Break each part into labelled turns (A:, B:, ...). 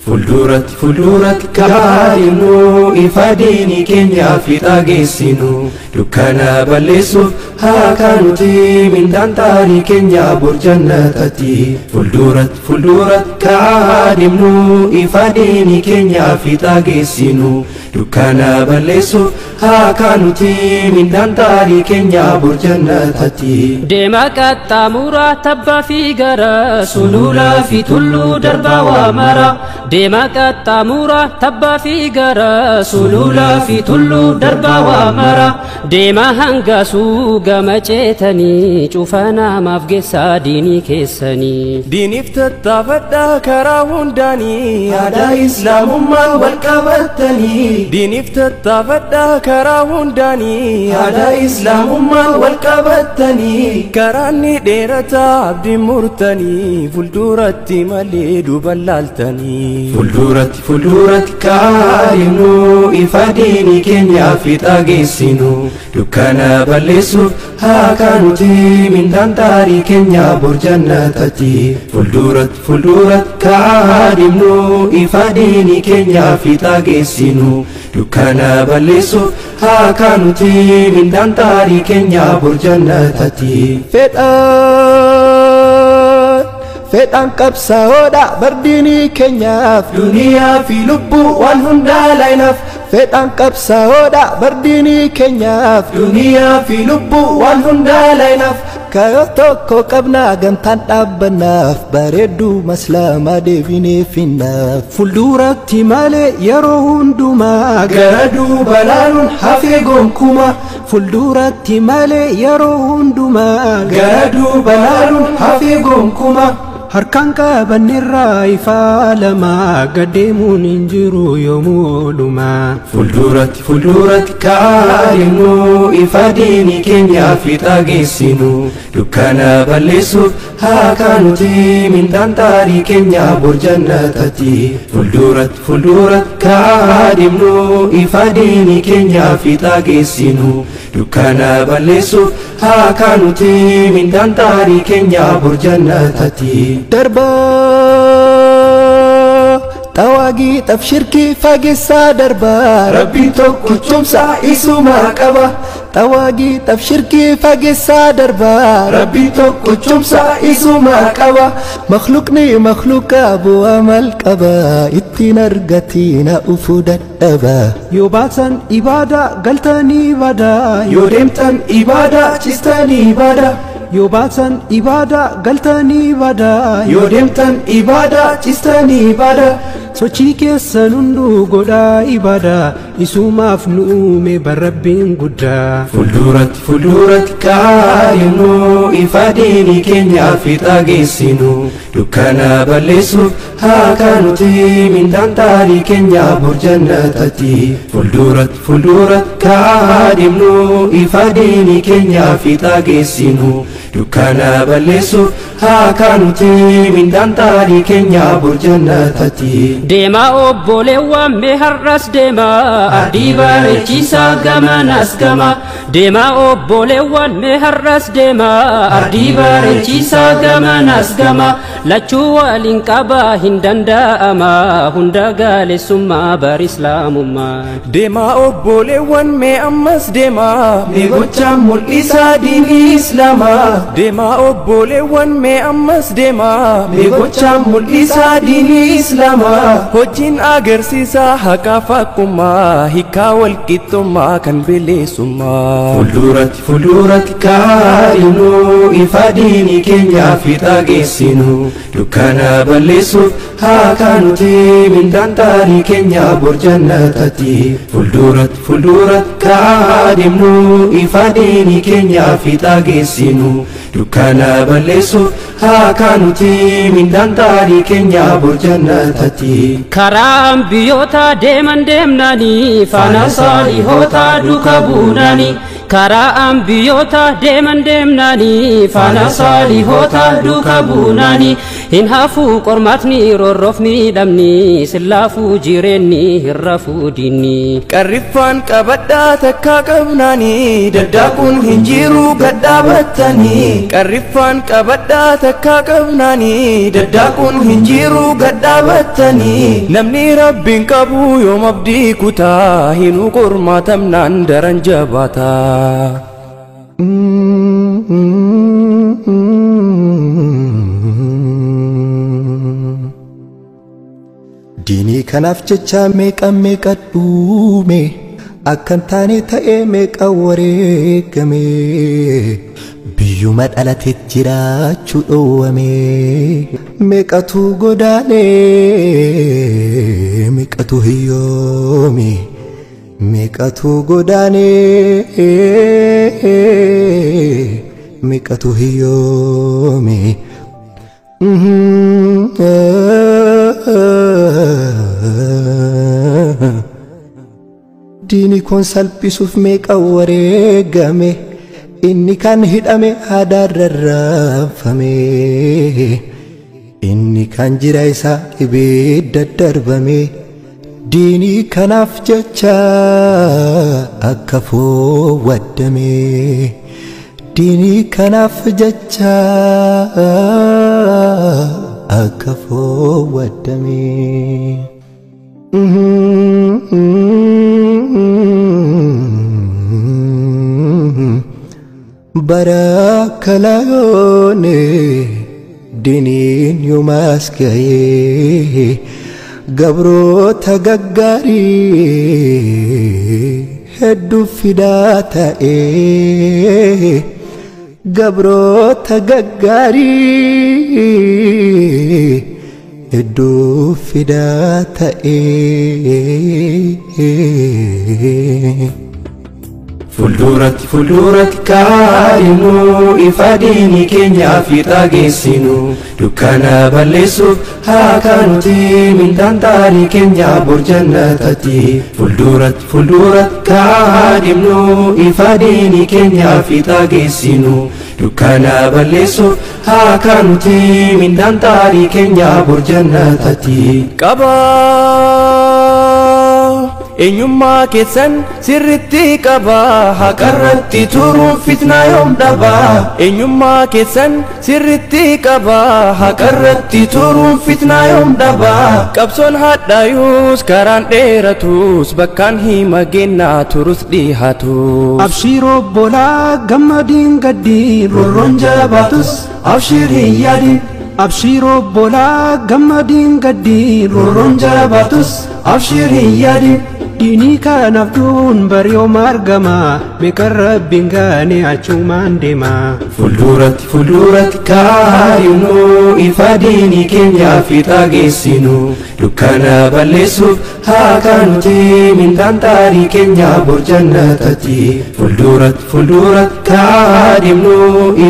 A: فلدورت كارينو إفاديني كينيا في تاجسينو دكانا باليسوف هاكانوتي من دانتاري كينيا برجنتاتي فلدورت كارينو إفاديني كينيا في تاجسينو دكانا باليسوف هاكانوتي من دانتاري كينيا برجنتاتي
B: ديمك التامورة تبا في غرا سلولا في تلو دربا ومرا ديمك التامورة تبا في غرا سلولا في تلو دربا ومرا ديما هنغاسو غمچتني چوفانا مافغسا ديني كيسني
A: ديني فتتفدا كراون داني هذا إسلام ما والكبتني ديني فتتفدا كراون داني هذا إسلام ما والكبتني كراني ديرتا عبد مرتني فلدورتي مالي دوبلالتني فلدورت كارينو إفاديني كينيا في تاجسينو دكانا باليسوف هاكانوتي من دانتاري كينيا برجنتاتي فلدورت كارينو إفاديني كينيا في تاجسينو دكانا باليسوف هاكانوتي من دانتاري كينيا برجنتاتي فدان قبساودا برديني كينيا في دنيا في لبو والهندا لاينف فدان قبساودا برديني كينيا في دنيا في لبو والهندا لاينف كايوتوكو قبنا غنتان دابناف باريدو مسلما ديفيني فينا فلدورتي مالي يرو هندوما غردو بلالون حفيقون كوما فلدورتي مالي يرو هندوما غردو بلالون حفيقون كوما harkaan qabanirraa ifaa lama gadeemuun hin jiru yoomuluma Fulduratti kaarinu ifaadiini keenya fi taageessinu dukkaana balleessuuf haakaanuti mindaan taarii keenya borjannatati Fulduratti kaarinu ifaadiini keenya fi taageessinu dukkaana balleessuuf haakaanuti mindaan taarii keenya borjannatati دربا تواجي تفشركي فاجسا دربا ربي توكو تشمسا إسو مراقبا تواجي تفشركي فاجسا دربا ربي توكو تشمسا إسو مراقبا مخلوقني مخلوق أبو عمل كبا اتنرغتينا أفود الدبا يوباتن إبادة قلتني بدا يودمتن إبادة تستني بدا يوباتن إبادة قلتني بدا يودمتن إبادة تستني بدا sochii sanundu goda ibada isumaaf nuume barabbin gudda Fulduratti kaarinu ifaadiini keenya fi taageessinu dukkaana balleessuuf haakaanuti mindaan taarii keenya borjannatati Fulduratti kaarinu ifaadiini keenya fi taageessinu dukkaana balleessuuf haakaanuti mindaan taarii keenya borjannatati
B: ديما أبوليوا مهرس ديما أديبا رجيسا غماناس غما ديما أبوليوا مهرس ديما أديبا رجيسا غماناس غما لچوا لنكابا هندندا أما هندا غالي سما بار إسلام ما
A: ديما أبوليوا مي أمس ديما مي غوچا ملئسا ديني إسلاما ديما أبوليوا مي أمس ديما مي غوچا ملئسا ديني إسلاما Hojin agarsiisa haqa fakkuma hiika walqixxummaa kan bilisummaa Fulduratti kaarinu ifaadiini keenya fi taageessinu dukkaana balleessuuf haakaanuti mindaan taarii keenya borjannatati Fulduratti kaarinu ifaadiini keenya fi taageessinu dukkaana balleessuuf haakaanuti mindaan taarii keenya borjannatati
B: كرام بيوتا ديمن ديمناني فانا صالحوتا دوكا بوناني كرام بيوتا ديمن ديمناني فانا صالحوتا دوكا بوناني hin hafuu qormaatni roorroofni dhabni sillaafuu jireenni hirrafuu diinni
A: qarriffaan qabadhaa takkaa qabnaanii daddaaquun hin jiru gadhaabattanii qarriffaan qabadhaa takkaa qabnaanii daddaaquun hin jiru gadhaabattanii namni rabbiin qabu yoom abdii kutaa hinuu qormaatamnaan daran jabaataa
C: diinii kanaaf jecha meeqa dhuume akkan taane ta'ee meeqa wareegame biyyuma dhalateet jiraachuu dhoowwame meeqatu godaane meeqatu hiyyoome meeqatu godaane meeqatu hiyyoome diini kun salphisuuf meeqa wareegame inni kan hidhame aadaarra raafame inni kan jira isaa ibidda darbame diini kanaaf jecha akka foowwaddame diini kanaaf jecha akka foowwaddame barakalayoone diiniin yumaas ga'ee gabroota gaggaarii hedduu fidaa ta'ee gabroota gaggaarii hedduu fidaa ta'ee
A: Fuulduratti kaadhimnu ifa diinii keenyaa fiixaa geessinu dukkana balleessuuf haa kaanuti mindaan taarii keenyaa bor jannatatti fuulduratti kaadhimnu ifa diinii keenyaa fiixaa geessinu dukkana balleessuuf haa kaanuti mindaan taarii keenyaa bor jannatatti eenyummaa keessan sirritti qabaa haqarratti turuun fitnaa yoom dhabaa eenyummaa keessan sirritti qabaa haqarratti turuun fitnaa yoom dhabaa qabsoon hadhaayus karaan dheeratus bakkaan hima gennaa turus dhihaatu
D: abshir obbolaa gammadiin gaddiin roorroon jabaatus abshir hin yaadin abshir obbolaa gammadiin gaddiin roorroon jabaatus abshir hin yaadin diinii kanaaf duun bari'ooma argama meeqan rabbiin gaane achumaan deema
A: fuulduratti kaadhimnu ifa diinii keenyaa fiixaa geessinu dukkana balleessuuf haa kaanuti mindaan taarii keenyaa bor jannatatti fuulduratti kaadhimnu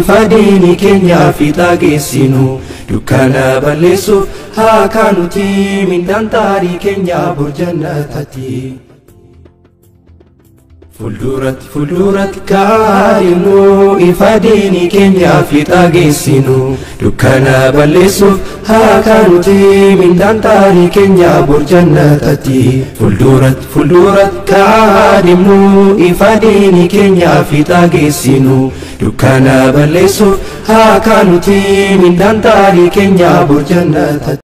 A: ifa diinii keenyaa fiixaa geessinu dukkana balleessuuf haa kaanuti mindaan taarii keenyaa bor jannatatti fuulduratti kaadhimnu ifa diinii keenyaa fiixaa geessinu dukkana balleessuuf haa kaanuti mindaan taarii keenyaa bor jannatatti fuulduratti kaadhimnu ifa diinii keenyaa fiixaa geessinu dukkana balleessuuf haa kaanuti mindaan taarii keenyaa bor jannatatti